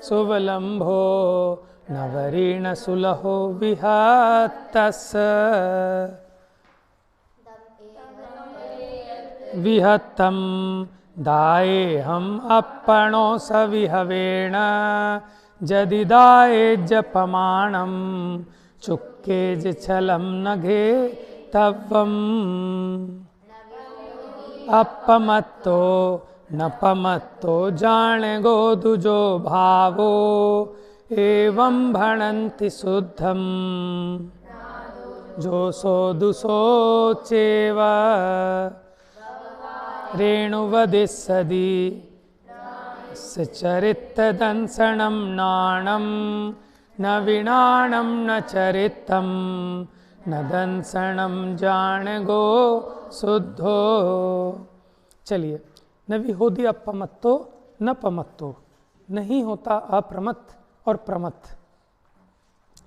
सुवलंभो नवरीण सुलहो विहत्तस विहत्तम दायेहम अपणो सविहवेण जदिदाये जपमाणम चुक्केज छलम नघे तवम अपमत्तो नपमत्तो जाने गो दुजो भावो एवं भणन्ति शुद्धम जो सो दुसोचेव रेणुवदिस्सदि सचरितदंसनं नाणं न विनाणं न चरितं न दंसनं जान गो शुद्धो। चलिए, न विहोदी अपमत्तो न पमत्तो, नहीं होता अप्रमत्त और प्रमत्त।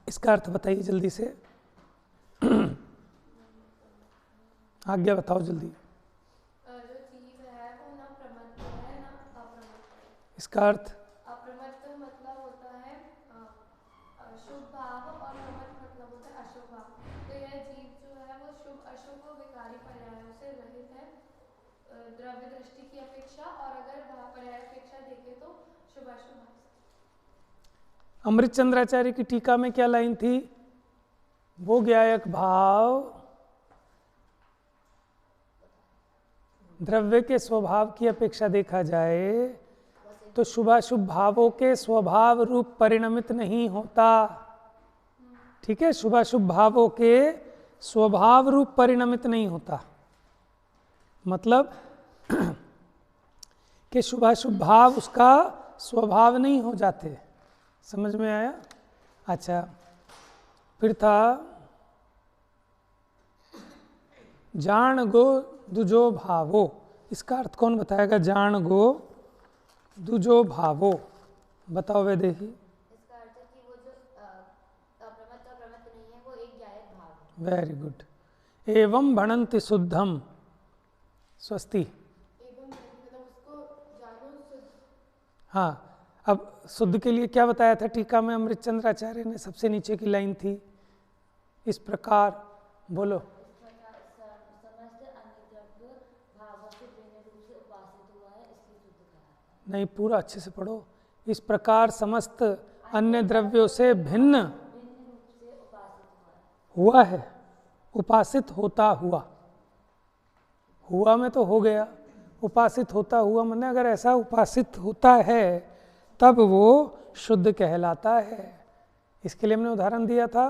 इसका अर्थ बताइए जल्दी से। आज्ञा बताओ जल्दी। जो जीव है वो ना प्रमत्त है ना अप्रमत्त है। इसका अर्थ अप्रमत्त मतलब होता है शुभ भाव और प्रमत्त मतलब होता है अशुभ भाव। तो यह जीव जो है वो शुभ अशुभ विकारी पर्यायों से रहित है द्रव्य दृष्टि की अपेक्षा, और अगर पर्याय अपेक्षा देखें तो शुभ अशुभ। अमृत चंद्राचार्य की टीका में क्या लाइन थी? वो ज्ञायक भाव द्रव्य के स्वभाव की अपेक्षा देखा जाए तो शुभाशुभ भावों के स्वभाव रूप परिणमित नहीं होता। ठीक है, शुभाशुभ भावों के स्वभाव रूप परिणमित नहीं होता, मतलब कि शुभाशुभ भाव उसका स्वभाव नहीं हो जाते। समझ में आया? अच्छा, फिर था जान गो दुजो भावो। इसका अर्थ कौन बताएगा? जान गो दुजो भावो, बताओ वैदेही। इसका अर्थ है कि वो जो अप्रमत्त और प्रमत्त नहीं है, वो एक ज्ञायक भाव है। Very good. एवं भणन्ति शुद्धम, स्वस्ति। एवं मतलब उसको जानो शुद्ध। हाँ, अब शुद्ध के लिए क्या बताया था टीका में अमृत चंद्राचार्य ने? सबसे नीचे की लाइन थी, इस प्रकार, बोलो। समस्त अन्य द्रव्य भावों से भिन्न रूप से उपासित हुआ है, इसलिए शुद्ध कहलाता है। नहीं, पूरा अच्छे से पढ़ो। इस प्रकार समस्त अन्य द्रव्यों से भिन्न रूप से उपासित हुआ है, उपासित होता हुआ। हुआ में तो हो गया, उपासित होता हुआ मैंने अगर ऐसा उपासित होता है तब वो शुद्ध कहलाता है। इसके लिए हमने उदाहरण दिया था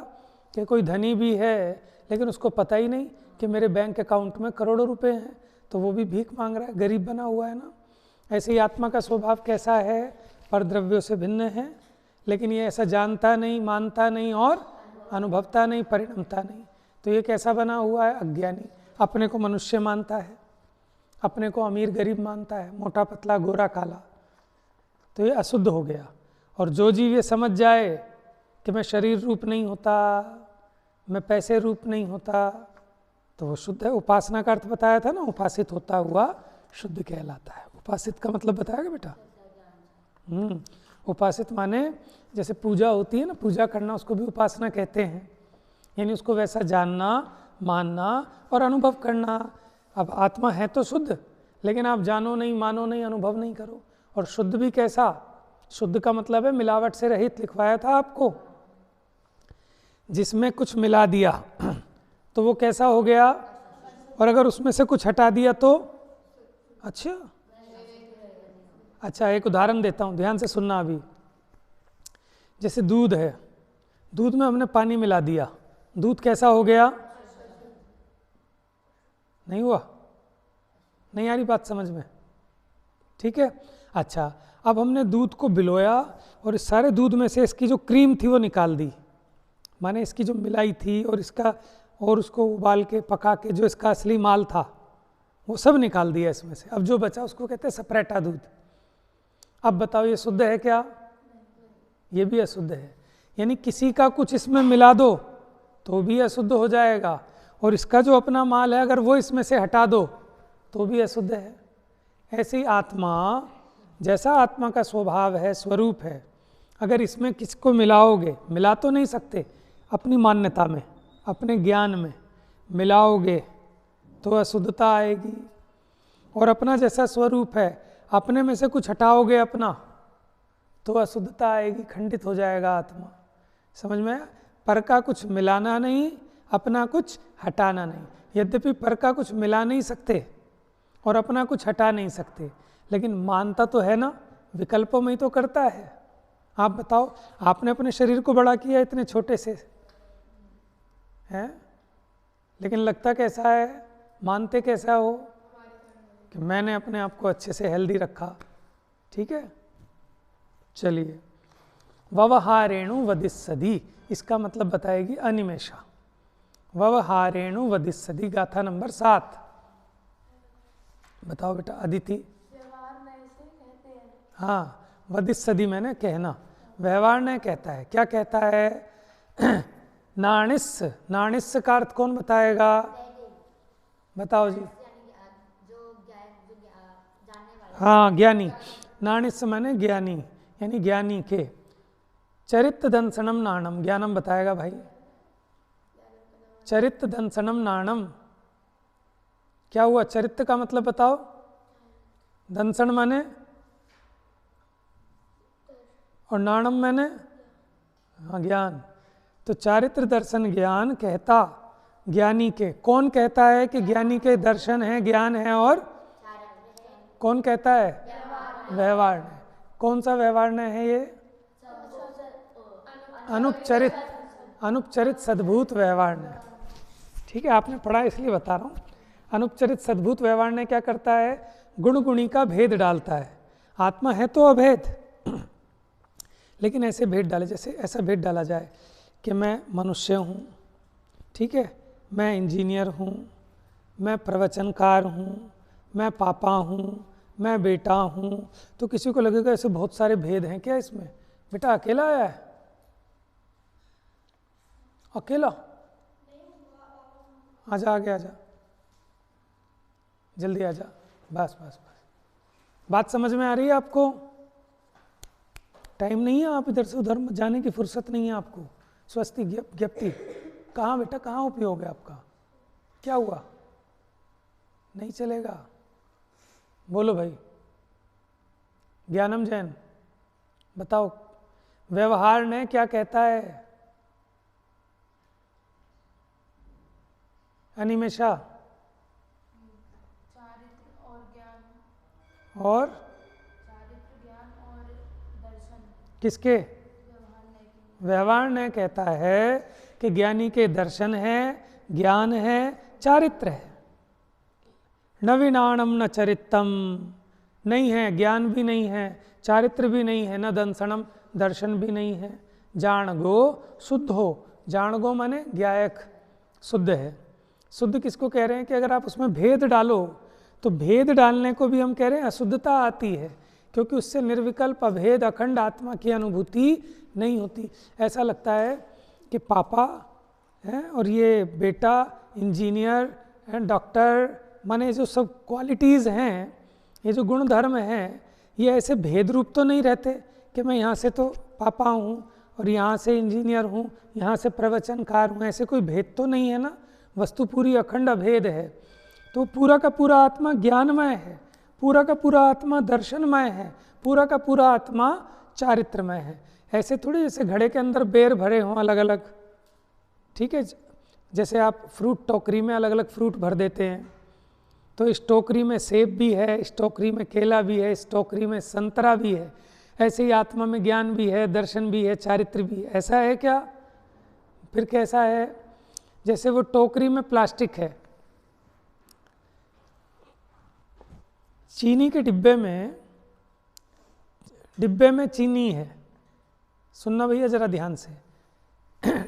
कि कोई धनी भी है लेकिन उसको पता ही नहीं कि मेरे बैंक अकाउंट में करोड़ों रुपए हैं, तो वो भी भीख मांग रहा है, गरीब बना हुआ है ना। ऐसे ही आत्मा का स्वभाव कैसा है? पर द्रव्यों से भिन्न है, लेकिन ये ऐसा जानता नहीं, मानता नहीं और अनुभवता नहीं, परिणमता नहीं। तो ये कैसा बना हुआ है? अज्ञानी। अपने को मनुष्य मानता है, अपने को अमीर गरीब मानता है, मोटा पतला गोरा काला, तो ये अशुद्ध हो गया। और जो जीव ये समझ जाए कि मैं शरीर रूप नहीं होता, मैं पैसे रूप नहीं होता, तो वो शुद्ध है। उपासना का अर्थ बताया था ना, उपासित होता हुआ शुद्ध कहलाता है। उपासित का मतलब बताया बेटा? उपासित माने जैसे पूजा होती है ना, पूजा करना, उसको भी उपासना कहते हैं। यानी उसको वैसा जानना, मानना और अनुभव करना। अब आत्मा है तो शुद्ध, लेकिन आप जानो नहीं, मानो नहीं, अनुभव नहीं करो। और शुद्ध भी कैसा? शुद्ध का मतलब है मिलावट से रहित, लिखवाया था आपको। जिसमें कुछ मिला दिया तो वो कैसा हो गया, और अगर उसमें से कुछ हटा दिया तो अच्छा, एक उदाहरण देता हूँ, ध्यान से सुनना। अभी जैसे दूध है, दूध में हमने पानी मिला दिया, दूध कैसा हो गया? नहीं हुआ? नहीं आ रही बात समझ में? ठीक है। अच्छा, अब हमने दूध को भिगोया और इस सारे दूध में से इसकी जो क्रीम थी वो निकाल दी, माने इसकी जो मिलाई थी और इसका, और उसको उबाल के पका के जो इसका असली माल था वो सब निकाल दिया इसमें से। अब जो बचा उसको कहते हैं सपरेटा दूध। अब बताओ ये शुद्ध है क्या? ये भी अशुद्ध है। यानी किसी का कुछ इसमें मिला दो तो भी अशुद्ध हो जाएगा, और इसका जो अपना माल है अगर वो इसमें से हटा दो तो भी अशुद्ध है। ऐसे ही आत्मा, जैसा आत्मा का स्वभाव है, स्वरूप है, अगर इसमें किसको मिलाओगे, मिला तो नहीं सकते, अपनी मान्यता में, अपने ज्ञान में मिलाओगे तो अशुद्धता आएगी। और अपना जैसा स्वरूप है, अपने में से कुछ हटाओगे अपना तो अशुद्धता आएगी, खंडित हो जाएगा आत्मा। समझ में आया? पर का कुछ मिलाना नहीं, अपना कुछ हटाना नहीं। यद्यपि पर का कुछ मिला नहीं सकते और अपना कुछ हटा नहीं सकते, लेकिन मानता तो है ना, विकल्पों में ही तो करता है। आप बताओ, आपने अपने शरीर को बड़ा किया इतने छोटे से, हैं? लेकिन लगता कैसा है, मानते कैसा हो कि मैंने अपने आप को अच्छे से हेल्दी रखा। ठीक है, चलिए। ववहारेणु वदिस्सदी, इसका मतलब बताएगी अनिमेषा। ववहारेणु वदिस्सदी, गाथा नंबर 7। बताओ बेटा अदिति। व्यवहार नए से कहते हैं। हाँ, वदिस्सदी मैंने कहना, व्यवहार ने कहता है। क्या कहता है? नाणिस, नाणिस का अर्थ कौन बताएगा? बताओ जी। हाँ, ज्ञानी। नाणिस माने ज्ञानी, यानी ज्ञानी के। चरित्र दंसनम नाणम, ज्ञानम बताएगा भाई। चरित्र दंसनम नाणम क्या हुआ? चरित्र का मतलब बताओ। दंसन माने, और नाणम मैंने, हाँ ज्ञान। तो चारित्र दर्शन ज्ञान कहता ज्ञानी के। कौन कहता है कि ज्ञानी के दर्शन है, ज्ञान है, और कौन कहता है? व्यवहार ने। कौन सा व्यवहार ने है ये? अनुपचरित, अनुपचरित सद्भूत व्यवहार ने। ठीक है, आपने पढ़ा इसलिए बता रहा हूँ। अनुपचरित सद्भूत व्यवहार ने क्या करता है? गुण गुणी का भेद डालता है। आत्मा है तो अभेद, लेकिन ऐसे भेद डाले, जैसे ऐसा भेद डाला जाए कि मैं मनुष्य हूँ, ठीक है, मैं इंजीनियर हूँ, मैं प्रवचनकार हूँ, मैं पापा हूँ, मैं बेटा हूँ, तो किसी को लगेगा ऐसे बहुत सारे भेद हैं क्या इसमें? बेटा अकेला आया है? अकेला? आजा, आगे आजा, जल्दी आजा। बस बस बस, बात समझ में आ रही है आपको? टाइम नहीं है, आप इधर से उधर जाने की फुर्सत नहीं है आपको। स्वस्ति ज्ञप्ति, कहाँ बेटा, कहाँ उपयोग है आपका? क्या हुआ? नहीं चलेगा? बोलो भाई। ज्ञानम जैन बताओ, व्यवहार ने क्या कहता है? अनिमेषा? चारित्र और ज्ञान, और चारित्र ज्ञान और दर्शन। किसके? व्यवहार नए के। व्यवहार ने कहता है कि ज्ञानी के दर्शन है, ज्ञान है, चारित्र है। नवीनाणम न चरित्रम, नहीं है, ज्ञान भी नहीं है, चारित्र भी नहीं है, न दंसनम, दर्शन भी नहीं है। जाणगो शुद्ध हो, जाणगो माने ज्ञायक, शुद्ध है। शुद्ध किसको कह रहे हैं? कि अगर आप उसमें भेद डालो तो भेद डालने को भी हम कह रहे हैं अशुद्धता आती है, क्योंकि उससे निर्विकल्प अभेद अखंड आत्मा की अनुभूति नहीं होती। ऐसा लगता है कि पापा है और ये बेटा इंजीनियर है, डॉक्टर, माने जो सब क्वालिटीज़ हैं, ये जो गुण धर्म हैं, ये ऐसे भेद रूप तो नहीं रहते कि मैं यहाँ से तो पापा हूँ और यहाँ से इंजीनियर हूँ, यहाँ से प्रवचनकार हूँ, ऐसे कोई भेद तो नहीं है ना। वस्तु पूरी अखंड अभेद है। तो पूरा का पूरा आत्मा ज्ञानमय है, पूरा का पूरा आत्मा दर्शनमय है, पूरा का पूरा आत्मा चारित्रमय है। ऐसे थोड़ी जैसे घड़े के अंदर बेर भरे हों अलग अलग, ठीक है, जैसे आप फ्रूट टोकरी में अलग अलग फ्रूट भर देते हैं, तो इस टोकरी में सेब भी है, इस टोकरी में केला भी है, इस टोकरी में संतरा भी है। ऐसे ही आत्मा में ज्ञान भी है, दर्शन भी है, चारित्र भी है। ऐसा है क्या? फिर कैसा है? जैसे वो टोकरी में प्लास्टिक है, चीनी के डिब्बे में चीनी है। सुनना भैया जरा ध्यान से,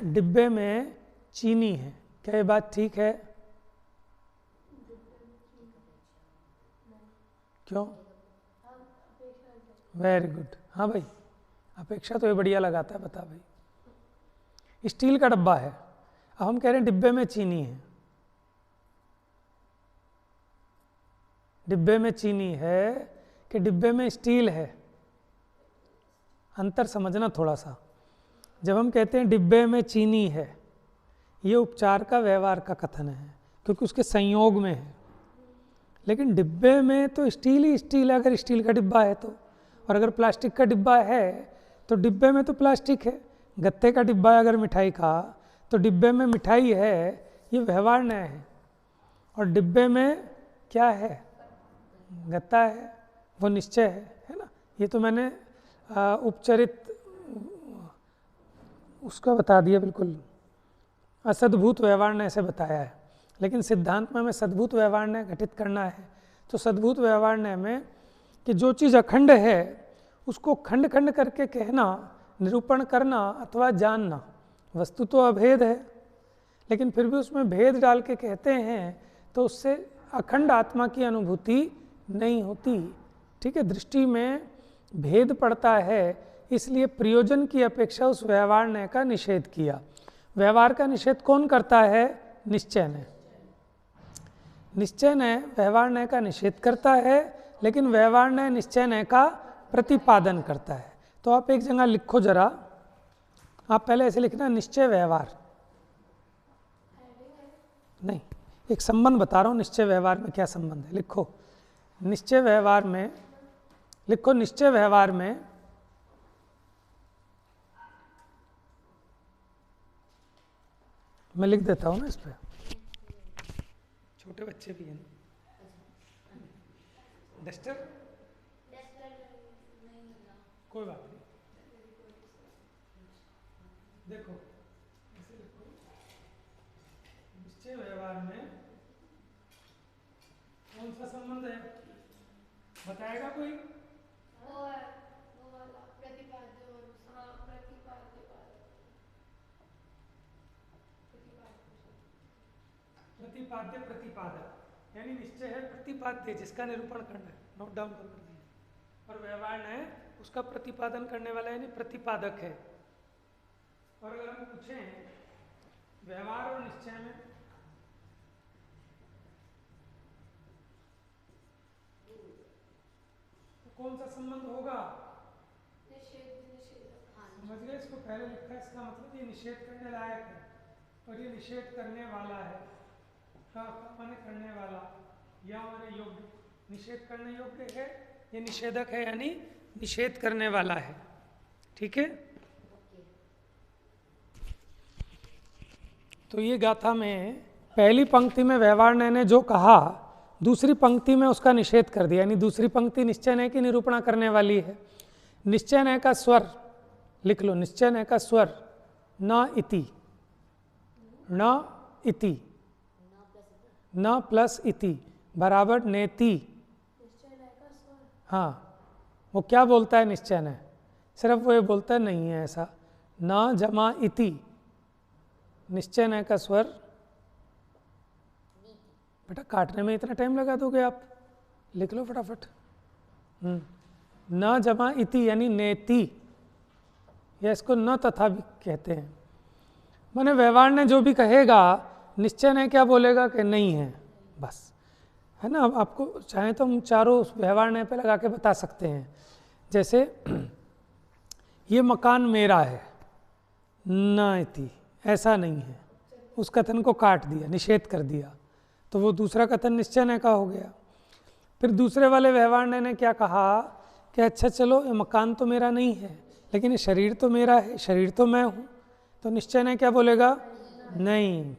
डिब्बे में चीनी है। क्या ये बात ठीक है? क्यों? Very good. हाँ भाई, अपेक्षा तो ये बढ़िया लगाता है। बता भाई, स्टील का डब्बा है, अब हम कह रहे हैं डिब्बे में चीनी है। डिब्बे में चीनी है कि डिब्बे में स्टील है? अंतर समझना थोड़ा सा। जब हम कहते हैं डिब्बे में चीनी है, ये उपचार का व्यवहार का कथन है क्योंकि उसके संयोग में है। लेकिन डिब्बे में तो स्टील ही स्टील है, अगर स्टील का डिब्बा है तो। और अगर प्लास्टिक का डिब्बा है तो डिब्बे में तो प्लास्टिक है। गत्ते का डिब्बा है अगर मिठाई का, तो डिब्बे में मिठाई है, ये व्यवहार न्याय है। और डिब्बे में क्या है? गत्ता है, वो निश्चय है ना। ये तो मैंने उपचरित उसका बता दिया, बिल्कुल असद्भूत व्यवहार न्याय से बताया है। लेकिन सिद्धांत में हमें सद्भूत व्यवहार न्याय घटित करना है। तो सद्भूत व्यवहार न्याय में कि जो चीज़ अखंड है उसको खंड खंड करके कहना, निरूपण करना अथवा जानना। वस्तु तो अभेद है, लेकिन फिर भी उसमें भेद डाल के कहते हैं तो उससे अखंड आत्मा की अनुभूति नहीं होती। ठीक है, दृष्टि में भेद पड़ता है, इसलिए प्रयोजन की अपेक्षा उस व्यवहार न्याय का निषेध किया। व्यवहार का निषेध कौन करता है? निश्चय न्याय। निश्चय न्याय व्यवहार न्याय का निषेध करता है, लेकिन व्यवहार न्याय निश्चय न्याय का प्रतिपादन करता है। तो आप एक जगह लिखो जरा, आप पहले ऐसे लिखना निश्चय व्यवहार, नहीं एक संबंध बता रहा हूँ। निश्चय व्यवहार में क्या संबंध है लिखो। निश्चय व्यवहार में लिखो, निश्चय व्यवहार में मैं लिख देता हूँ ना इस पर, छोटे बच्चे भी हैं। डस्टर कोई बात नहीं, देखो ऐसे लिखो। निश्चय व्यवहार में कौन सा संबंध है बताएगा कोई? वो है वो वाला प्रतिपाद्य और प्रतिपाद्य प्रतिपादक, यानी निश्चय है प्रतिपाद्य जिसका निरूपण करना है, नोट डाउन कर दीजिए। और व्यवहार है उसका प्रतिपादन करने वाला यानी प्रतिपादक है। और अगर हम पूछें व्यवहार और निश्चय में तो कौन सा संबंध होगा? समझ गए? इसको पहले लिखा है, इसका मतलब ये निषेध करने लायक है और ये निषेध करने वाला है। माने करने वाला या माने योग्य। निषेध करने योग्य है, ये निषेधक है यानी निषेध करने वाला है। ठीक है, तो ये गाथा में पहली पंक्ति में व्यवहार न्याय ने जो कहा, दूसरी पंक्ति में उसका निषेध कर दिया। यानी दूसरी पंक्ति निश्चय न्याय की निरूपणा करने वाली है। निश्चय न्याय का स्वर लिख लो, निश्चय न्याय का स्वर न इति, न इति, न प्लस इति बराबर नेति। हाँ, वो क्या बोलता है निश्चय न्याय? सिर्फ वो ये बोलता है नहीं है ऐसा, न जमा इति। निश्चय न्याय का स्वर, बेटा काटने में इतना टाइम लगा दोगे आप? लिख लो फटाफट। न जमा इति यानी नेति, या इसको न तथा भी कहते हैं। माने व्यवहार ने जो भी कहेगा, निश्चय न्याय क्या बोलेगा कि नहीं है, बस है ना। अब आपको चाहे तो हम चारों व्यवहार न्याय पे लगा के बता सकते हैं। जैसे ये मकान मेरा है, न इति, ऐसा नहीं है, उस कथन को काट दिया, निषेध कर दिया, तो वो दूसरा कथन निश्चय न्याय का हो गया। फिर दूसरे वाले व्यवहार न्याय ने क्या कहा कि अच्छा चलो ये मकान तो मेरा नहीं है, लेकिन ये शरीर तो मेरा है, शरीर तो मैं हूँ, तो निश्चय न्याय क्या बोलेगा? नहीं।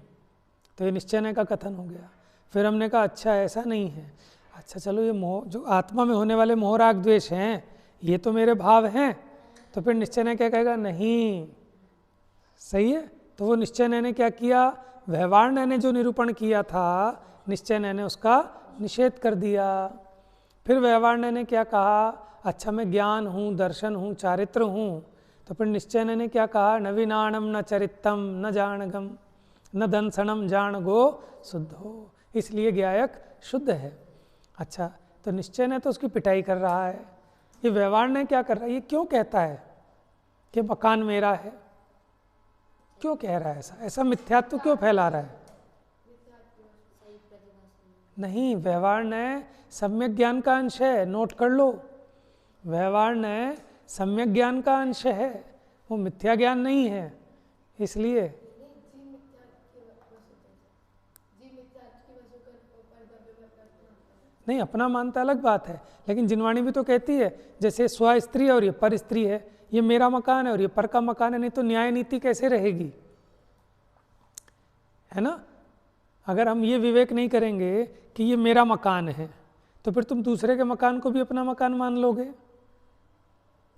तो ये निश्चय न्याय का कथन हो गया। फिर हमने कहा अच्छा ऐसा नहीं है, अच्छा चलो ये मोह, जो आत्मा में होने वाले मोह राग द्वेष हैं, ये तो मेरे भाव हैं, तो फिर निश्चय न्याय क्या कहेगा? नहीं। सही है, तो वो निश्चय न्याय ने क्या किया? व्यवहार न्याय ने जो निरूपण किया था, निश्चय न्याय ने उसका निषेध कर दिया। फिर व्यवहार न्याय ने क्या कहा? अच्छा मैं ज्ञान हूँ, दर्शन हूँ, चारित्र हूँ, तो फिर निश्चय न्याय ने क्या कहा? न विनाणम न चरितम न जानगम न दंसनम जान गो शुद्ध हो, इसलिए ज्ञायक शुद्ध है। अच्छा, तो निश्चय न्याय तो उसकी पिटाई कर रहा है, ये व्यवहार न्याय क्या कर रहा है? ये क्यों कहता है कि मकान मेरा है? क्यों कह रहा है ऐसा? ऐसा मिथ्यात्व क्यों फैला रहा है? नहीं, व्यवहार न्याय सम्यक ज्ञान का अंश है, नोट कर लो। व्यवहार न्याय सम्यक ज्ञान का अंश है, वो मिथ्या ज्ञान नहीं है। इसलिए नहीं, अपना मानता अलग बात है, लेकिन जिनवाणी भी तो कहती है जैसे स्व स्त्री और ये पर स्त्री है, ये मेरा मकान है और ये पर का मकान है, नहीं तो न्याय नीति कैसे रहेगी, है ना। अगर हम ये विवेक नहीं करेंगे कि ये मेरा मकान है, तो फिर तुम दूसरे के मकान को भी अपना मकान मान लोगे।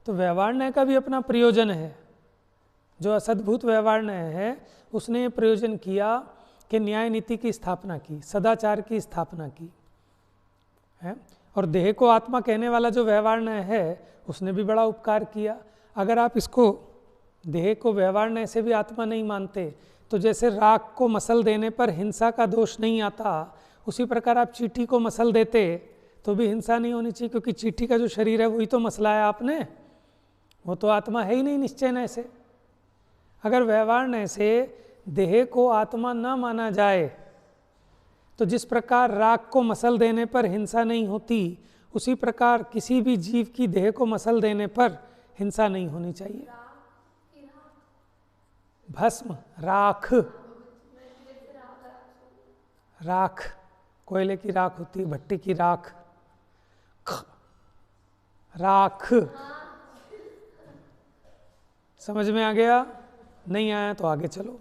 तो व्यवहार न्याय का भी अपना प्रयोजन है। जो असद्भूत व्यवहार न्याय है उसने ये प्रयोजन किया कि न्याय नीति की स्थापना की, सदाचार की स्थापना की है। और देह को आत्मा कहने वाला जो व्यवहार न्याय है उसने भी बड़ा उपकार किया। अगर आप इसको देह को व्यवहार न्याय से भी आत्मा नहीं मानते, तो जैसे राख को मसल देने पर हिंसा का दोष नहीं आता, उसी प्रकार आप चींटी को मसल देते तो भी हिंसा नहीं होनी चाहिए, क्योंकि चींटी का जो शरीर है वही तो मसला है आपने, वो तो आत्मा है ही नहीं निश्चय न्याय से। अगर व्यवहार न्याय से देह को आत्मा न माना जाए, तो जिस प्रकार राख को मसल देने पर हिंसा नहीं होती, उसी प्रकार किसी भी जीव की देह को मसल देने पर हिंसा नहीं होनी चाहिए। भस्म, राख, राख कोयले की राख होती है, भट्टी की राख, राख। समझ में आ गया? नहीं आया तो आगे चलो।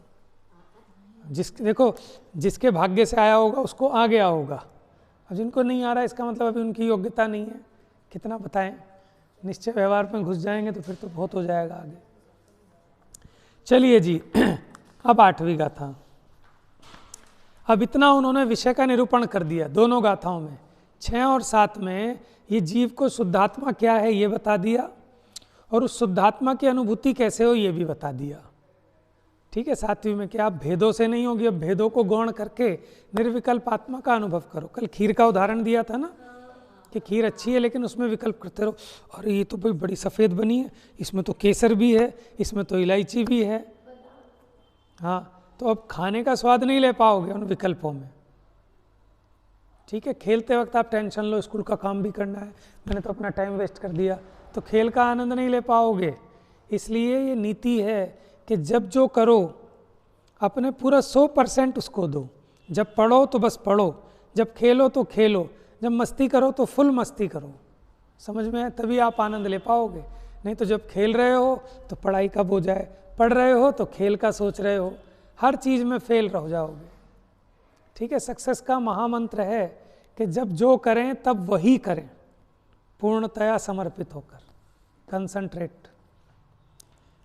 देखो जिसके भाग्य से आया होगा उसको आ गया होगा, अब जिनको नहीं आ रहा इसका मतलब अभी उनकी योग्यता नहीं है। कितना बताएं, निश्चय व्यवहार में घुस जाएंगे तो फिर तो बहुत हो जाएगा आगे। चलिए जी, अब 8वीं गाथा। अब इतना उन्होंने विषय का निरूपण कर दिया दोनों गाथाओं में। 6 और 7 में ये जीव को शुद्धात्मा क्या है ये बता दिया, और उस शुद्धात्मा की अनुभूति कैसे हो ये भी बता दिया। ठीक है, 7वीं में क्या आप भेदों से नहीं होगी, अब भेदों को गौण करके निर्विकल्प आत्मा का अनुभव करो। कल खीर का उदाहरण दिया था ना कि खीर अच्छी है लेकिन उसमें विकल्प करते रहो, और ये तो भाई बड़ी सफ़ेद बनी है, इसमें तो केसर भी है, इसमें तो इलायची भी है। हाँ, तो अब खाने का स्वाद नहीं ले पाओगे उन विकल्पों में। ठीक है, खेलते वक्त आप टेंशन लो, स्कूल का काम भी करना है, मैंने तो अपना टाइम वेस्ट कर दिया, तो खेल का आनंद नहीं ले पाओगे। इसलिए ये नीति है कि जब जो करो अपने पूरा 100% उसको दो। जब पढ़ो तो बस पढ़ो, जब खेलो तो खेलो, जब मस्ती करो तो फुल मस्ती करो। समझ में है? तभी आप आनंद ले पाओगे। नहीं तो जब खेल रहे हो तो पढ़ाई कब हो जाए, पढ़ रहे हो तो खेल का सोच रहे हो, हर चीज़ में फेल रह जाओगे। ठीक है, सक्सेस का महामंत्र है कि जब जो करें तब वही करें, पूर्णतया समर्पित होकर, कंसंट्रेट।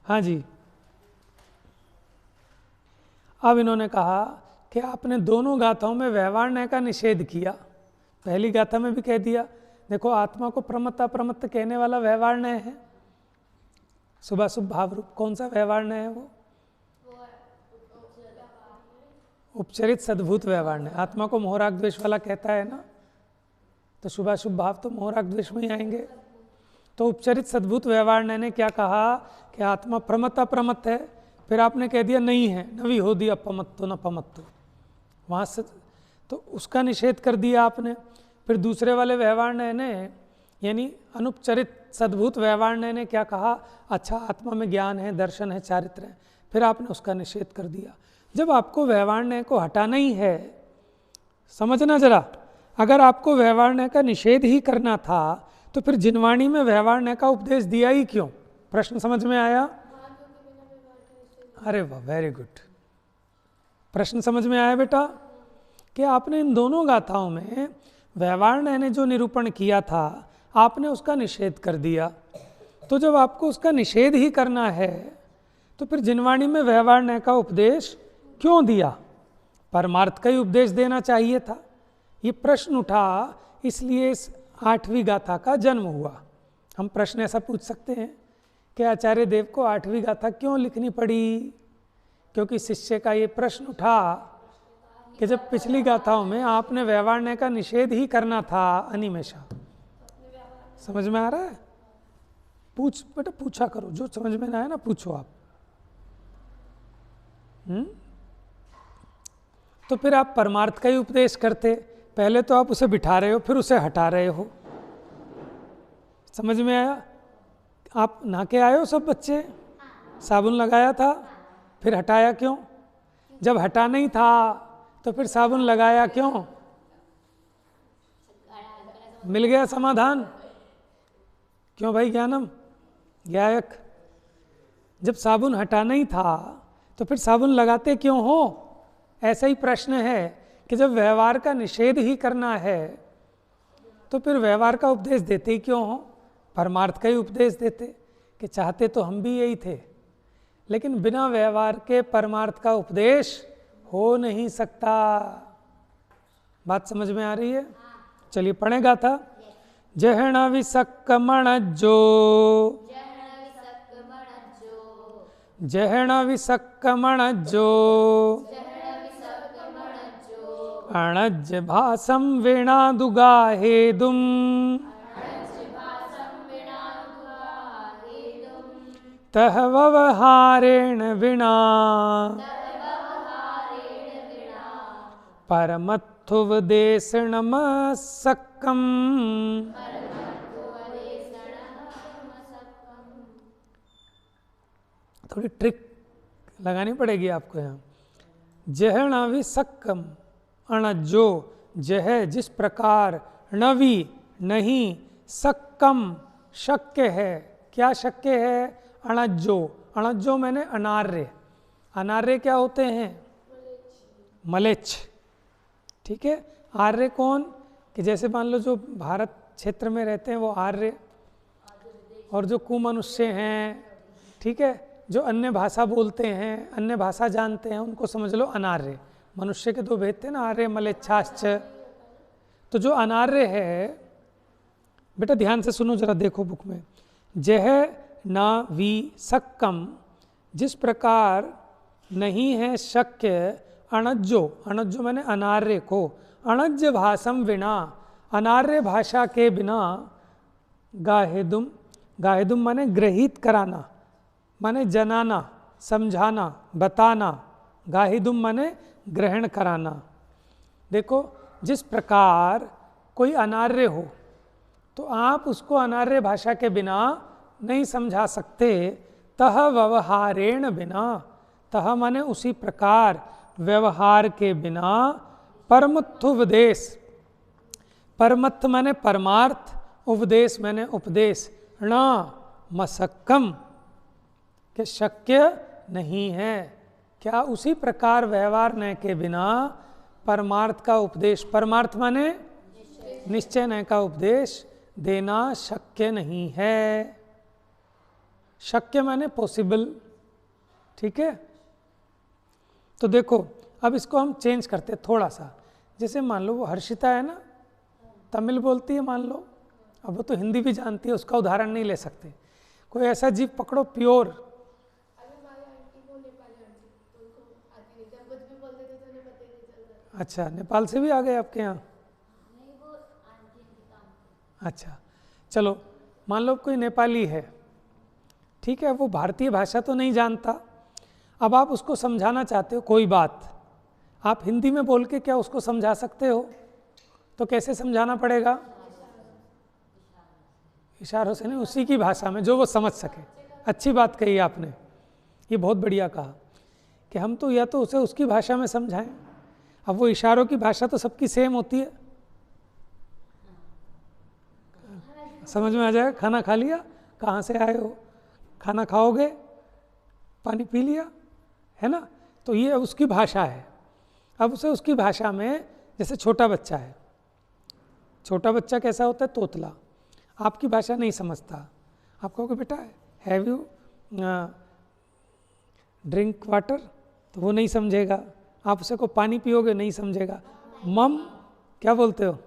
हाँ जी, अब इन्होंने कहा कि आपने दोनों गाथाओं में व्यवहार न्याय का निषेध किया। पहली गाथा में भी कह दिया, देखो आत्मा को प्रमत्त अप्रमत्त कहने वाला व्यवहार न्याय है, शुभाशुभ भाव रूप। कौन सा व्यवहार न्याय है वो? उपचरित सद्भूत व्यवहार न्याय। आत्मा को मोहराग द्वेष वाला कहता है ना, तो शुभाशुभ भाव तो मोहराग द्वेष में ही आएंगे। तो उपचरित सद्भूत व्यवहार न्याय ने क्या कहा कि आत्मा प्रमत्त अप्रमत्त है, फिर आपने कह दिया नहीं है, नवी हो दी अपमत्तो न पमत्तो, वहाँ से तो उसका निषेध कर दिया आपने। फिर दूसरे वाले व्यवहार न्याय ने, यानी अनुपचरित सद्भूत व्यवहार न्याय ने क्या कहा, अच्छा आत्मा में ज्ञान है, दर्शन है, चारित्र है, फिर आपने उसका निषेध कर दिया। जब आपको व्यवहार न्याय को हटाना ही है, समझना जरा, अगर आपको व्यवहार न्याय का निषेध ही करना था तो फिर जिनवाणी में व्यवहार न्याय का उपदेश दिया ही क्यों? प्रश्न समझ में आया? अरे वाह, वेरी गुड, प्रश्न समझ में आया बेटा कि आपने इन दोनों गाथाओं में व्यवहार न्याय ने जो निरूपण किया था आपने उसका निषेध कर दिया। तो जब आपको उसका निषेध ही करना है तो फिर जिनवाणी में व्यवहार न्याय का उपदेश क्यों दिया? परमार्थ का ही उपदेश देना चाहिए था। ये प्रश्न उठा, इसलिए इस 8वीं गाथा का जन्म हुआ। हम प्रश्न ऐसा पूछ सकते हैं कि आचार्य देव को 8वीं गाथा क्यों लिखनी पड़ी? क्योंकि शिष्य का ये प्रश्न उठा कि जब पिछली गाथाओं में आपने व्यवहार न्याय का निषेध ही करना था अनिमेषा। समझ में आ रहा है? पूछ बेटा, पूछा करो, जो समझ में ना आए ना पूछो आप। तो फिर आप परमार्थ का ही उपदेश करते, पहले तो आप उसे बिठा रहे हो फिर उसे हटा रहे हो। समझ में आया? आप नहा के आए हो सब बच्चे? साबुन लगाया था, फिर हटाया क्यों? जब हटाना ही था तो फिर साबुन लगाया क्यों? मिल गया समाधान? क्यों भाई ज्ञानम, गायक? जब साबुन हटाना ही था तो फिर साबुन लगाते क्यों हो? ऐसा ही प्रश्न है कि जब व्यवहार का निषेध ही करना है तो फिर व्यवहार का उपदेश देते ही क्यों हो? परमार्थ का ही उपदेश देते कि चाहते तो हम भी यही थे, लेकिन बिना व्यवहार के परमार्थ का उपदेश हो नहीं सकता। बात समझ में आ रही है? चलिए पढ़ेगा था। जहण विसक्कमण जो, जहण विसक्कमण जो, अणज भासम वीणादुगाहेदुम, तह व्यवहारेण विना परमत्थुवदेशनमसक्कम्। थोड़ी ट्रिक लगानी पड़ेगी आपको यहाँ। जहणवि सक्कम, अणजो, जह जिस प्रकार, नवी नहीं, सक्कम शक्य है। क्या शक्य है? अणज्जो, अणज्जो मैंने अनार्य। अनार्य क्या होते हैं? मलेच्छ। ठीक है। आर्य कौन? कि जैसे मान लो जो भारत क्षेत्र में रहते हैं वो आर्य, और जो कुमनुष्य हैं, ठीक है, जो अन्य भाषा बोलते हैं, अन्य भाषा जानते हैं, उनको समझ लो अनार्य। मनुष्य के दो भेद थे ना, आर्य मलेच्छाश्च। तो जो अनार्य है, बेटा ध्यान से सुनो जरा, देखो बुक में, जह न वी सक्कम, जिस प्रकार नहीं है शक्य, अणज्जो, अणज्जो मैंने अनार्य को, अणज्य भाषम विना, अनार्य भाषा के बिना, गाहेदुम, गाहेदुम माने ग्रहित कराना, माने जनाना, समझाना, बताना, गाहिदुम माने ग्रहण कराना। देखो जिस प्रकार कोई अनार्य हो तो आप उसको अनार्य भाषा के बिना नहीं समझा सकते। तह व्यवहारेण बिना, तह माने उसी प्रकार, व्यवहार के बिना, परमत्थुपदेश, परमत्थ माने परमार्थ, उपदेश मैंने उपदेश, न मसक्कम के शक्य नहीं है। क्या? उसी प्रकार व्यवहार न के बिना परमार्थ का उपदेश, परमार्थ माने निश्चय न का उपदेश देना शक्य नहीं है। शक्य माने पॉसिबल। ठीक है। तो देखो अब इसको हम चेंज करते थोड़ा सा। जैसे मान लो वो हर्षिता है ना, तमिल बोलती है मान लो, अब वो तो हिंदी भी जानती है, उसका उदाहरण नहीं ले सकते। कोई ऐसा जीव पकड़ो प्योर, अच्छा नेपाल से भी आ गए आपके यहाँ? अच्छा चलो, मान लो कोई नेपाली है, ठीक है, वो भारतीय भाषा तो नहीं जानता, अब आप उसको समझाना चाहते हो कोई बात, आप हिंदी में बोल के क्या उसको समझा सकते हो? तो कैसे समझाना पड़ेगा? इशारों से नहीं, उसी की भाषा में जो वो समझ सके। अच्छी बात कही आपने, ये बहुत बढ़िया कहा कि हम तो या तो उसे उसकी भाषा में समझाएं। अब वो इशारों की भाषा तो सबकी सेम होती है, समझ में आ जाएगा। खाना खा लिया, कहाँ से आए हो, खाना खाओगे, पानी पी लिया, है ना? तो ये उसकी भाषा है। अब उसे उसकी भाषा में, जैसे छोटा बच्चा है, छोटा बच्चा कैसा होता है? तोतला, आपकी भाषा नहीं समझता। आप कहोगे बेटा हैव यू ड्रिंक वाटर, तो वो नहीं समझेगा। आप उसे को पानी पियोगे, नहीं समझेगा। मम क्या बोलते हो?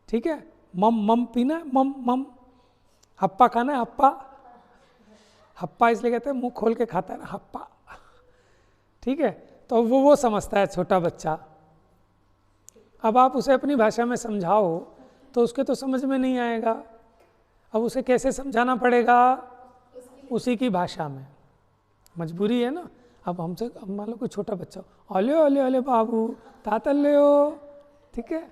ठीक है, मम मम पीना है, मम मम। हप्पा खाना है, हप्पा, हप्पा इसलिए कहते हैं मुंह खोल के खाता है ना, हप्पा। ठीक है, तो वो समझता है छोटा बच्चा। अब आप उसे अपनी भाषा में समझाओ तो उसके तो समझ में नहीं आएगा। अब उसे कैसे समझाना पड़ेगा? उसी की भाषा में, मजबूरी है ना। अब हमसे मान लो कोई छोटा बच्चा, ओले ओले ओले बाबू तातल ले हो, ठीक है,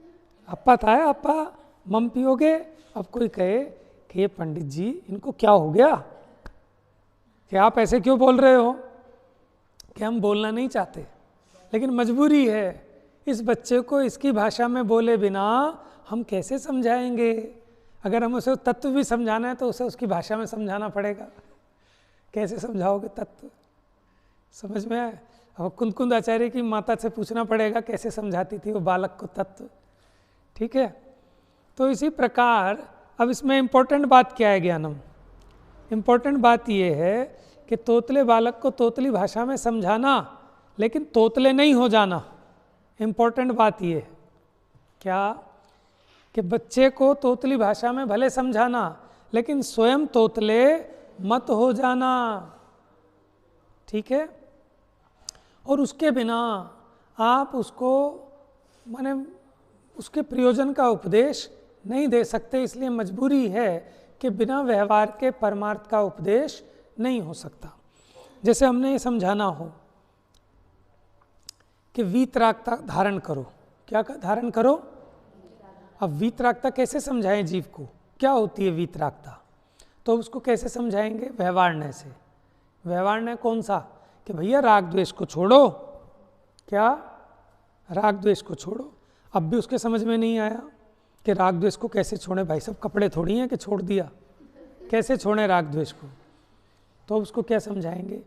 अप्पा था है अप्पा, मम पियोगे। अब कोई कहे कि ये पंडित जी इनको क्या हो गया, कि आप ऐसे क्यों बोल रहे हो, कि हम बोलना नहीं चाहते लेकिन मजबूरी है, इस बच्चे को इसकी भाषा में बोले बिना हम कैसे समझाएंगे। अगर हम उसे तत्व भी समझाना है तो उसे उसकी भाषा में समझाना पड़ेगा। कैसे समझाओगे तत्व, समझ में आए। अब कुंद आचार्य की माता से पूछना पड़ेगा कैसे समझाती थी वो बालक को तत्व। ठीक है, तो इसी प्रकार अब इसमें इम्पोर्टेंट बात क्या है ज्ञानम, इम्पोर्टेंट बात ये है कि तोतले बालक को तोतली भाषा में समझाना लेकिन तोतले नहीं हो जाना। इम्पोर्टेंट बात ये क्या कि बच्चे को तोतली भाषा में भले समझाना लेकिन स्वयं तोतले मत हो जाना। ठीक है, और उसके बिना आप उसको माने उसके प्रयोजन का उपदेश नहीं दे सकते। इसलिए मजबूरी है कि बिना व्यवहार के परमार्थ का उपदेश नहीं हो सकता। जैसे हमने ये समझाना हो कि वीतरागता धारण करो, क्या धारण करो। अब वीतरागता कैसे समझाएं जीव को, क्या होती है वीतरागता, तो उसको कैसे समझाएंगे, व्यवहारण्य से। व्यवहारण्य कौन सा, कि भैया राग द्वेष को छोड़ो, क्या राग द्वेष को छोड़ो। अब भी उसके समझ में नहीं आया कि राग द्वेष को कैसे छोड़ें, भाई सब कपड़े थोड़ी हैं कि छोड़ दिया, कैसे छोड़ें राग द्वेष को। तो उसको क्या समझाएंगे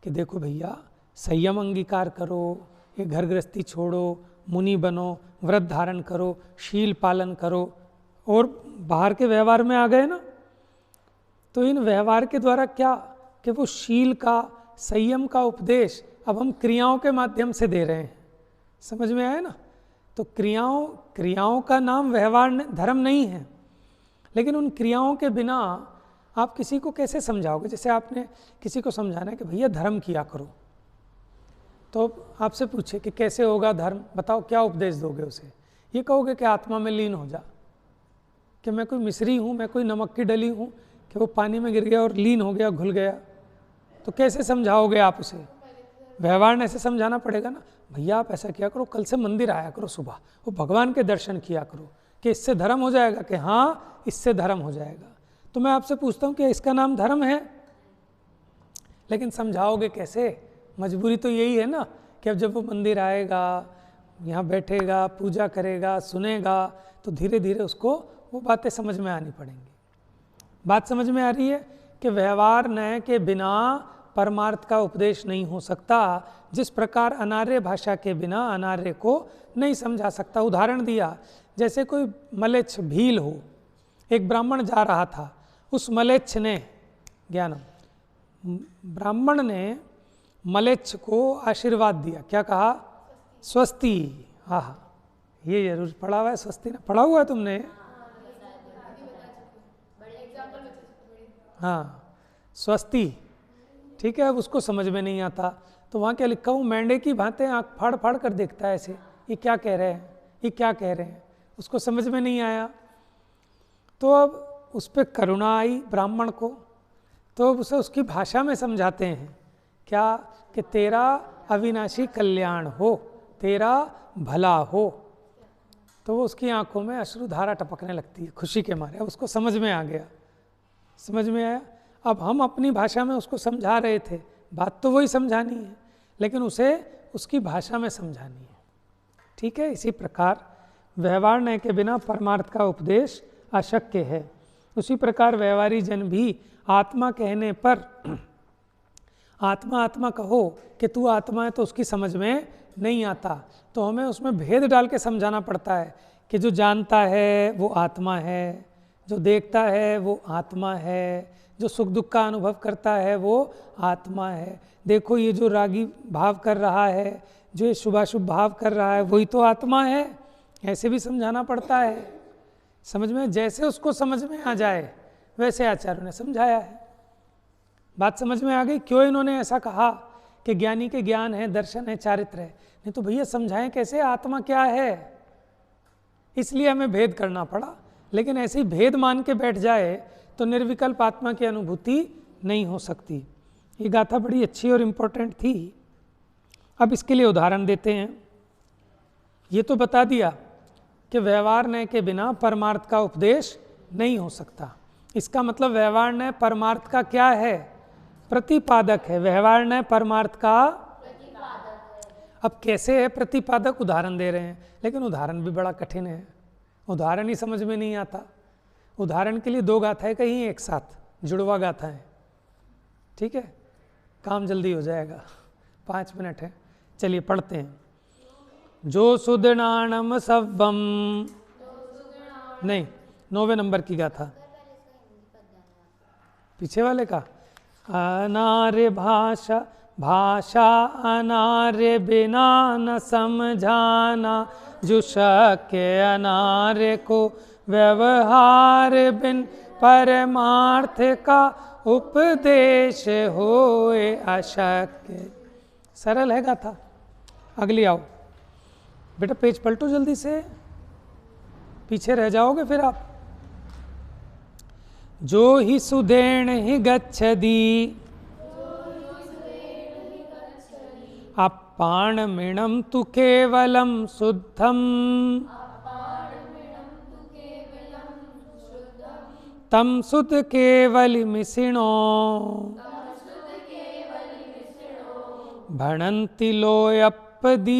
कि देखो भैया संयम अंगीकार करो, ये घर गृहस्थी छोड़ो, मुनि बनो, व्रत धारण करो, शील पालन करो। और बाहर के व्यवहार में आ गए ना, तो इन व्यवहार के द्वारा क्या कि वो शील का संयम का उपदेश अब हम क्रियाओं के माध्यम से दे रहे हैं। समझ में आया ना। तो क्रियाओं का नाम व्यवहार धर्म नहीं है, लेकिन उन क्रियाओं के बिना आप किसी को कैसे समझाओगे। जैसे आपने किसी को समझाना है कि भैया धर्म किया करो, तो आपसे पूछे कि कैसे होगा धर्म, बताओ क्या उपदेश दोगे उसे। ये कहोगे कि आत्मा में लीन हो जा, कि मैं कोई मिश्री हूँ, मैं कोई नमक की डली हूँ कि वो पानी में गिर गया और लीन हो गया, घुल गया। तो कैसे समझाओगे आप उसे, व्यवहार ने ऐसे समझाना पड़ेगा ना। भैया आप ऐसा किया करो, कल से मंदिर आया करो सुबह, वो भगवान के दर्शन किया करो, कि इससे धर्म हो जाएगा, कि हाँ इससे धर्म हो जाएगा। तो मैं आपसे पूछता हूँ कि इसका नाम धर्म है, लेकिन समझाओगे कैसे। मजबूरी तो यही है ना कि अब जब वो मंदिर आएगा, यहाँ बैठेगा, पूजा करेगा, सुनेगा, तो धीरे धीरे उसको वो बातें समझ में आनी पड़ेंगी। बात समझ में आ रही है कि व्यवहार न्याय के बिना परमार्थ का उपदेश नहीं हो सकता। जिस प्रकार अनार्य भाषा के बिना अनार्य को नहीं समझा सकता। उदाहरण दिया, जैसे कोई मलेच्छ भील हो, एक ब्राह्मण जा रहा था, उस मलेच्छ ने ब्राह्मण ने मलेच्छ को आशीर्वाद दिया, क्या कहा, स्वस्ति। हाँ, ये जरूर पढ़ा हुआ है, स्वस्ति ना पढ़ा हुआ है तुमने। हाँ, स्वस्ति, ठीक है। अब उसको समझ में नहीं आता, तो वहाँ क्या लिखा, वो मेंढे की भांति आँख फाड़ फाड़ कर देखता है ऐसे, ये क्या कह रहे हैं, ये क्या कह रहे हैं, उसको समझ में नहीं आया। तो अब उस पर करुणा आई ब्राह्मण को, तो उसे उसकी भाषा में समझाते हैं, क्या कि तेरा अविनाशी कल्याण हो, तेरा भला हो। तो वो उसकी आंखों में अश्रुधारा टपकने लगती है खुशी के मारे। अब उसको समझ में आ गया, समझ में आया। अब हम अपनी भाषा में उसको समझा रहे थे, बात तो वही समझानी है, लेकिन उसे उसकी भाषा में समझानी है। ठीक है, इसी प्रकार व्यवहार न्याय के बिना परमार्थ का उपदेश अशक्य है। उसी प्रकार व्यवहारी जन भी आत्मा कहने पर आत्मा आत्मा कहो कि तू आत्मा है, तो उसकी समझ में नहीं आता। तो हमें उसमें भेद डाल के समझाना पड़ता है कि जो जानता है वो आत्मा है, जो देखता है वो आत्मा है, जो सुख दुख का अनुभव करता है वो आत्मा है। देखो ये जो रागी भाव कर रहा है, जो ये शुभाशुभ भाव कर रहा है, वही तो आत्मा है। ऐसे भी समझाना पड़ता है। समझ में, जैसे उसको समझ में आ जाए वैसे आचार्यों ने समझाया है। बात समझ में आ गई क्यों इन्होंने ऐसा कहा कि ज्ञानी के ज्ञान है, दर्शन है, चारित्र है। नहीं तो भैया समझाएं कैसे आत्मा क्या है, इसलिए हमें भेद करना पड़ा। लेकिन ऐसे ही भेद मान के बैठ जाए तो निर्विकल्प आत्मा की अनुभूति नहीं हो सकती। ये गाथा बड़ी अच्छी और इम्पोर्टेंट थी। अब इसके लिए उदाहरण देते हैं। ये तो बता दिया कि व्यवहार के बिना परमार्थ का उपदेश नहीं हो सकता। इसका मतलब व्यवहार परमार्थ का क्या है? प्रतिपादक है। व्यवहार परमार्थ का अब कैसे है प्रतिपादक? उदाहरण दे रहे हैं, लेकिन उदाहरण भी बड़ा कठिन है, उदाहरण ही समझ में नहीं आता। उदाहरण के लिए 2 गाथाएं कहीं एक साथ, जुड़वा गाथाएं, ठीक है, काम जल्दी हो जाएगा, 5 मिनट है। चलिए पढ़ते हैं। जो सुदृणाणम सव्वम, नहीं 9वें नंबर की गाथा, पीछे वाले का। अनार्य भाषा, भाषा अनार्य बिना न समझाना, जो शक्य अनार्य को व्यवहार बिन परमार्थ का उपदेश होए अशक्य। सरल है गाथा। अगली आओ बेटा, पेज पलटो जल्दी से, पीछे रह जाओगे फिर आप। जो ही सुदेण ही गच्छति अपाणमिणं तु केवलं शुद्धम, तम शुद्ध केवलिमिषिणो भणन्ति लोयप्पदीवयरा।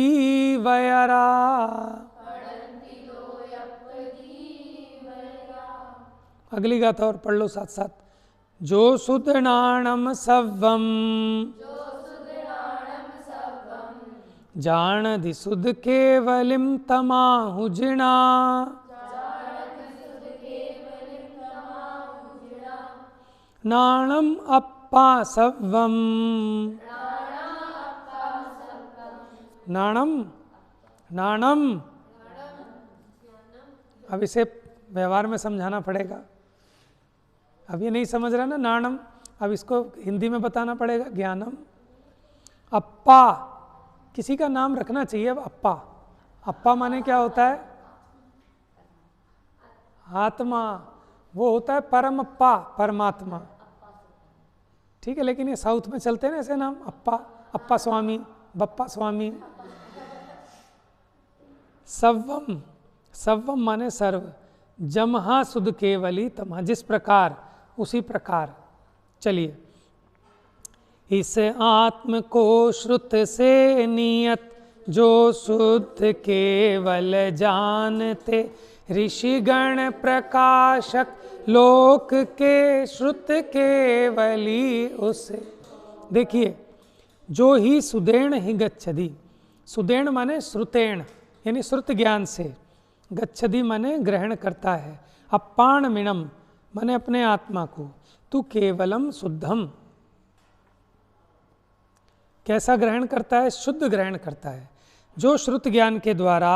अगली गाथा और पढ़ लो साथ साथ। जो सुदृणाणम सव्वम, जानधि शुद्ध केवलिम तमाहुजिणा, नाणम अप्पा सव्वम, नाणम, नाणम। अब इसे व्यवहार में समझाना पड़ेगा। अब ये नहीं समझ रहा ना नाणम, अब इसको हिंदी में बताना पड़ेगा। ज्ञानम। अप्पा, किसी का नाम रखना चाहिए। अब अप्पा, अप्पा माने क्या होता है? आत्मा, वो होता है परमप्पा, परमात्मा, ठीक है। लेकिन ये साउथ में चलते हैं ना ऐसे नाम, अप्पा, अप्पा स्वामी, बप्पा स्वामी। सव्वम, सव्वम माने सर्व, जमहा शुद्ध केवली तमहा, जिस प्रकार उसी प्रकार। चलिए, इस आत्म को श्रुत से नियत जो शुद्ध केवल जानते, ऋषिगण प्रकाशक लोक के श्रुत केवली उसे। देखिए, जो ही सुदेण ही गच्छति, सुदेण माने श्रुतेण यानी श्रुत ज्ञान से, गच्छति माने ग्रहण करता है, अपाणमिणम माने अपने आत्मा को, तू केवलम शुद्धम, कैसा ग्रहण करता है? शुद्ध ग्रहण करता है। जो श्रुत ज्ञान के द्वारा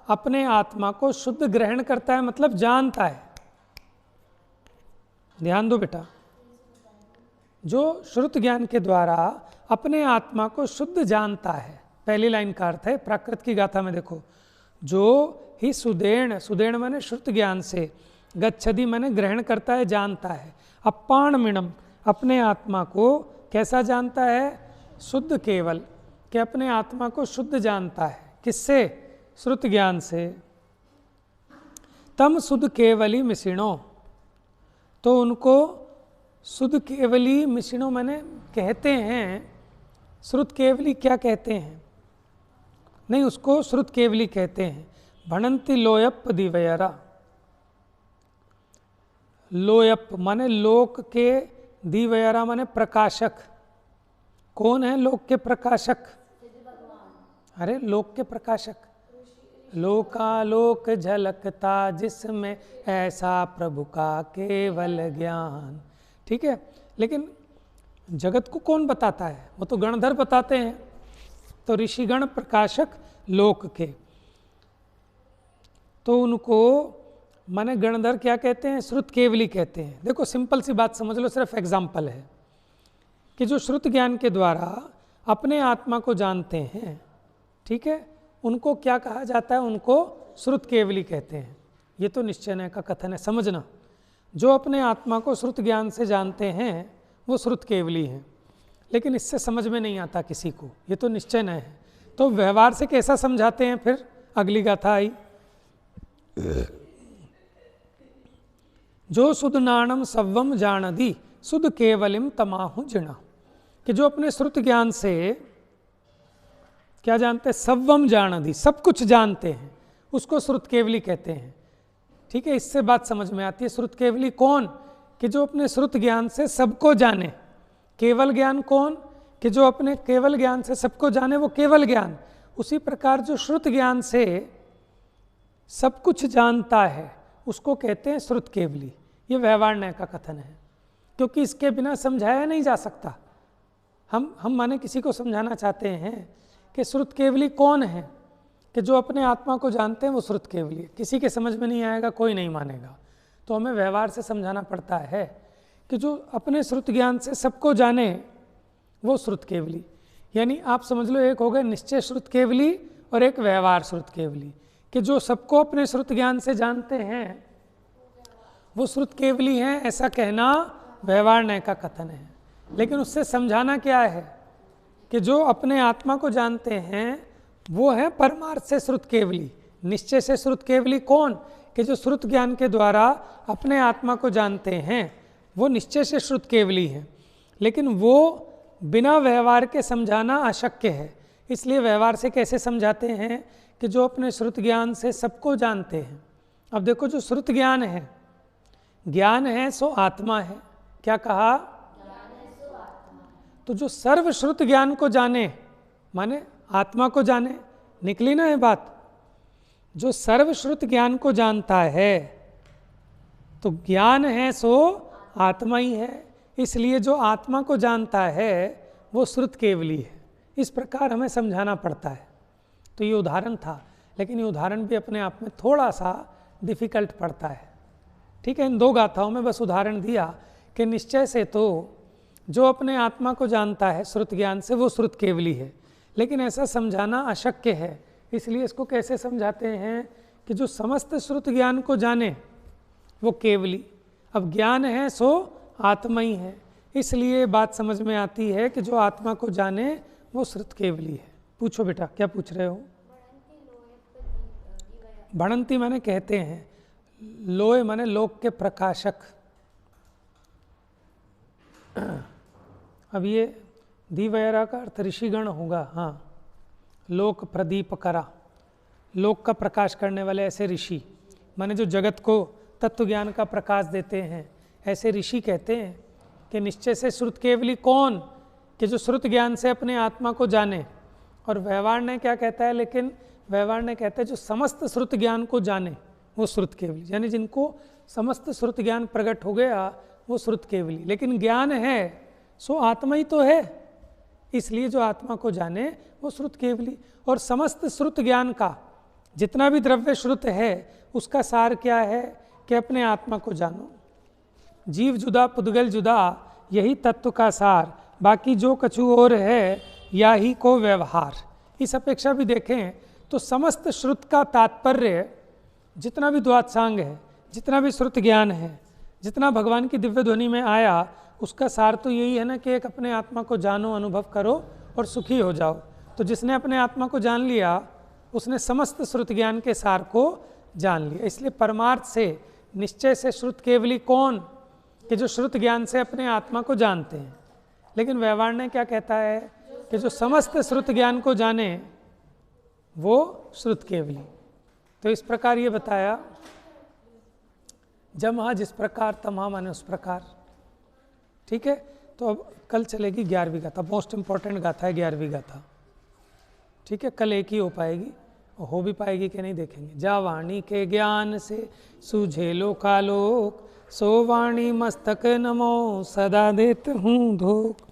अपने आत्मा को शुद्ध ग्रहण करता है, मतलब जानता है। ध्यान दो बेटा, जो श्रुत ज्ञान के द्वारा अपने आत्मा को शुद्ध जानता है, पहली लाइन का अर्थ है प्राकृत की गाथा में देखो। जो ही सुदेण, सुदेण माने श्रुत ज्ञान से, गच्छति माने ग्रहण करता है, जानता है, अपाणमिणम अपने आत्मा को कैसा जानता है? शुद्ध केवल, कि अपने आत्मा को शुद्ध जानता है। किससे? श्रुत ज्ञान से। तम शुद्ध केवली मिषिणो, तो उनको शुद्ध केवली मिषिणो माने कहते हैं। श्रुत केवली क्या कहते हैं? नहीं, उसको श्रुत केवली कहते हैं। भणन्ति लोयप दिवयरा, लोयप माने लोक के, दिवयरा माने प्रकाशक। कौन है लोक के प्रकाशक? अरे लोक के प्रकाशक, लोकालोक झलकता जिसमें ऐसा प्रभु का केवल ज्ञान, ठीक है। लेकिन जगत को कौन बताता है? वो तो गणधर बताते हैं। तो ऋषिगण प्रकाशक लोक के, तो उनको माने गणधर क्या कहते हैं? श्रुत केवली कहते हैं। देखो सिंपल सी बात समझ लो, सिर्फ एग्जाम्पल है कि जो श्रुत ज्ञान के द्वारा अपने आत्मा को जानते हैं, ठीक है, उनको क्या कहा जाता है? उनको श्रुत केवली कहते हैं। ये तो निश्चय का कथन है, समझना। जो अपने आत्मा को श्रुत ज्ञान से जानते हैं वो श्रुत केवली हैं। लेकिन इससे समझ में नहीं आता किसी को, ये तो निश्चय है। तो व्यवहार से कैसा समझाते हैं फिर? अगली गाथा आई, जो सुध नाणम सव्वम जानदी सुध केवलिम तमाहु जिणा, कि जो अपने श्रुत ज्ञान से क्या जानते हैं, सव्वम जानदी, सब कुछ जानते हैं, उसको श्रुत केवली कहते हैं। ठीक है, इससे बात समझ में आती है। श्रुत केवली कौन? कि जो अपने श्रुत ज्ञान से सबको जाने। केवल ज्ञान कौन? कि जो अपने केवल ज्ञान से सबको जाने, वो केवल ज्ञान। उसी प्रकार जो श्रुत ज्ञान से सब कुछ जानता है उसको कहते हैं श्रुत केवली। ये व्यवहारण्य का कथन है, क्योंकि इसके बिना समझाया नहीं जा सकता। हम माने किसी को समझाना चाहते हैं कि श्रुत केवली कौन है, कि जो अपने आत्मा को जानते हैं वो श्रुत केवली। किसी के समझ में नहीं आएगा, कोई नहीं मानेगा, तो हमें व्यवहार से समझाना पड़ता है कि जो अपने श्रुत ज्ञान से सबको जाने वो श्रुत केवली। यानी आप समझ लो, एक हो गए निश्चय श्रुत केवली और एक व्यवहार श्रुत केवली, कि जो सबको अपने श्रुत ज्ञान से जानते हैं वो श्रुत केवली हैं, ऐसा कहना व्यवहारण्य का कथन है। लेकिन उससे समझाना क्या है कि जो अपने आत्मा को जानते हैं वो है परमार्थ से श्रुत केवली। निश्चय से श्रुत केवली कौन? कि जो श्रुत ज्ञान के द्वारा अपने आत्मा को जानते हैं वो निश्चय से श्रुत केवली हैं। लेकिन वो बिना व्यवहार के समझाना अशक्य है। इसलिए व्यवहार से कैसे समझाते हैं कि जो अपने श्रुत ज्ञान से सबको जानते हैं। अब देखो, जो श्रुत ज्ञान है, ज्ञान है सो आत्मा है। क्या कहा? तो जो सर्वश्रुत ज्ञान को जाने माने आत्मा को जाने, निकली ना ये बात। जो सर्वश्रुत ज्ञान को जानता है तो ज्ञान है सो आत्मा ही है। इसलिए जो आत्मा को जानता है वो श्रुत केवली है। इस प्रकार हमें समझाना पड़ता है। तो ये उदाहरण था, लेकिन ये उदाहरण भी अपने आप में थोड़ा सा डिफिकल्ट पड़ता है। ठीक है, इन दो गाथाओं में बस उदाहरण दिया कि निश्चय से तो जो अपने आत्मा को जानता है श्रुत ज्ञान से वो श्रुत केवली है, लेकिन ऐसा समझाना अशक्य है। इसलिए इसको कैसे समझाते हैं कि जो समस्त श्रुत ज्ञान को जाने वो केवली। अब ज्ञान है सो आत्मा ही है, इसलिए बात समझ में आती है कि जो आत्मा को जाने वो श्रुत केवली है। पूछो बेटा, क्या पूछ रहे हो? भणंती माने कहते हैं, लोय माने लोक के प्रकाशक। अब ये दिवयरा का अर्थ ऋषिगण होगा। हाँ, लोक प्रदीप करा, लोक का प्रकाश करने वाले ऐसे ऋषि, माने जो जगत को तत्व ज्ञान का प्रकाश देते हैं, ऐसे ऋषि कहते हैं कि निश्चय से श्रुत केवली कौन? कि जो श्रुत ज्ञान से अपने आत्मा को जाने। और व्यवहार ने क्या कहता है? लेकिन व्यवहार ने कहता है जो समस्त श्रुत ज्ञान को जाने वो श्रुत केवली, यानी जिनको समस्त श्रुत ज्ञान प्रकट हो गया वो श्रुत केवली। लेकिन ज्ञान है सो आत्मा ही तो है, इसलिए जो आत्मा को जाने वो श्रुत केवली। और समस्त श्रुत ज्ञान का जितना भी द्रव्य श्रुत है उसका सार क्या है? कि अपने आत्मा को जानो। जीव जुदा पुद्गल जुदा, यही तत्व का सार, बाकी जो कछु और है या ही को व्यवहार। इस अपेक्षा भी देखें तो समस्त श्रुत का तात्पर्य, जितना भी द्वादशांग है, जितना भी श्रुत ज्ञान है, जितना भगवान की दिव्य ध्वनि में आया, उसका सार तो यही है ना कि एक अपने आत्मा को जानो, अनुभव करो और सुखी हो जाओ। तो जिसने अपने आत्मा को जान लिया उसने समस्त श्रुत ज्ञान के सार को जान लिया। इसलिए परमार्थ से निश्चय से श्रुत केवली कौन? कि जो श्रुत ज्ञान से अपने आत्मा को जानते हैं। लेकिन व्यवहार ने क्या कहता है? कि जो समस्त श्रुत ज्ञान को जाने वो श्रुत केवली। तो इस प्रकार ये बताया, जमहा जिस प्रकार तमहा माने उस प्रकार। ठीक है, तो अब कल चलेगी 11वीं गाथा, मोस्ट इंपॉर्टेंट गाथा है 11वीं गाथा। ठीक है, कल एक ही हो पाएगी, हो भी पाएगी कि नहीं देखेंगे। जा वाणी के ज्ञान से सूझे लोकालोक, सो वाणी मस्तक नमो सदा देत हूँ धोख।